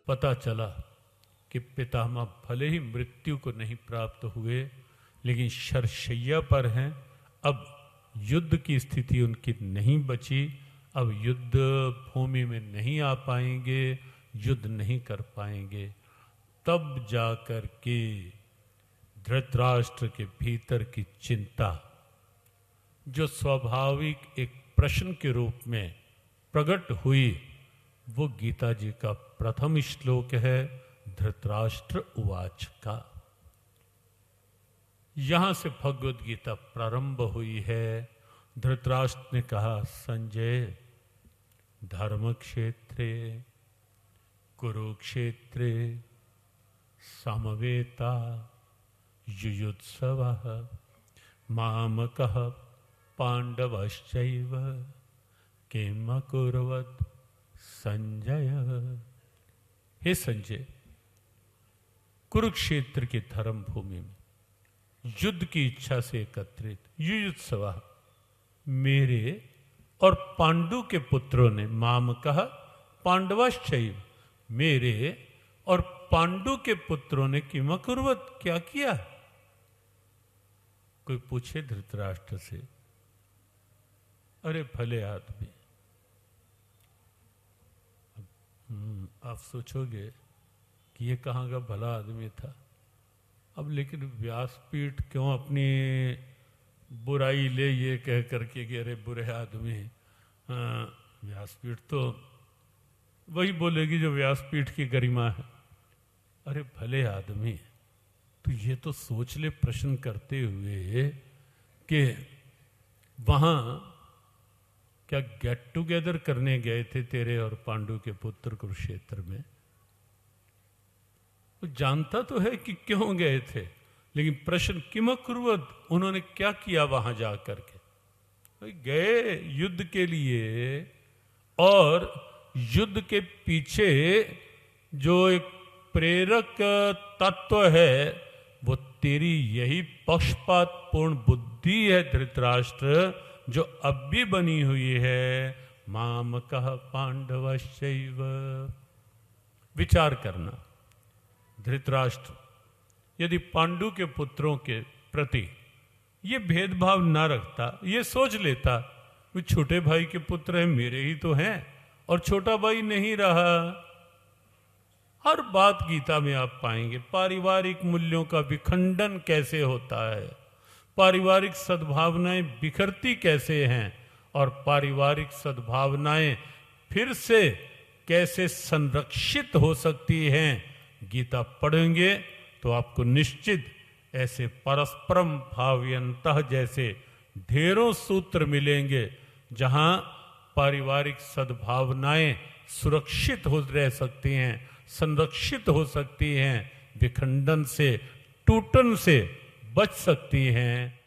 पता चला कि पितामह भले ही मृत्यु को नहीं प्राप्त हुए, लेकिन शरशैया पर हैं। अब युद्ध की स्थिति उनकी नहीं बची, अब युद्ध भूमि में नहीं आ पाएंगे, युद्ध नहीं कर पाएंगे। तब जाकर के धृतराष्ट्र के भीतर की चिंता, जो स्वाभाविक एक प्रश्न के रूप में प्रकट हुई, वो गीता जी का प्रथम श्लोक है, धृतराष्ट्र उवाच का। यहां से भगवद गीता प्रारंभ हुई है। धृतराष्ट्र ने कहा, संजय, धर्म क्षेत्रे कुरुक्षेत्रे समवेता युयुत्सवः मामकः पांडवश्चैव किम अकुर्वत् संजय। हे संजय, कुरुक्षेत्र की धर्म भूमि में युद्ध की इच्छा से एकत्रित युयुत्सवः मेरे और पांडु के पुत्रों ने, मामकः पांडवश्चैव मेरे और पांडु के पुत्रों ने किम अकुर्वत् क्या किया। कोई पूछे धृतराष्ट्र से, अरे भले आदमी, आप सोचोगे कि ये कहाँ का भला आदमी था। अब लेकिन व्यासपीठ क्यों अपनी बुराई ले ये कह करके कि अरे बुरे आदमी। व्यासपीठ तो वही बोलेगी जो व्यासपीठ की गरिमा है। अरे भले आदमी, तो ये तो सोच ले प्रश्न करते हुए कि वहां क्या गेट टुगेदर करने गए थे तेरे और पांडु के पुत्र कुरुक्षेत्र में। वो जानता तो है कि क्यों गए थे, लेकिन प्रश्न किम अकुर्वत्, उन्होंने क्या किया वहां जाकर के। गए युद्ध के लिए, और युद्ध के पीछे जो एक प्रेरक तत्व है वो तेरी यही पक्षपातपूर्ण बुद्धि है धृतराष्ट्र, जो अब भी बनी हुई है। मामकः पांडवश्चैव। विचार करना, धृतराष्ट्र यदि पांडु के पुत्रों के प्रति ये भेदभाव ना रखता, ये सोच लेता वो छोटे भाई के पुत्र हैं, मेरे ही तो हैं, और छोटा भाई नहीं रहा। हर बात गीता में आप पाएंगे, पारिवारिक मूल्यों का विखंडन कैसे होता है, पारिवारिक सद्भावनाएं बिखरती कैसे हैं, और पारिवारिक सद्भावनाएं फिर से कैसे संरक्षित हो सकती हैं। गीता पढ़ेंगे तो आपको निश्चित ऐसे परस्परम भावयन्तः जैसे ढेरों सूत्र मिलेंगे, जहां पारिवारिक सद्भावनाएं सुरक्षित हो रह सकती हैं, संरक्षित हो सकती हैं, विखंडन से, टूटन से बच सकती हैं।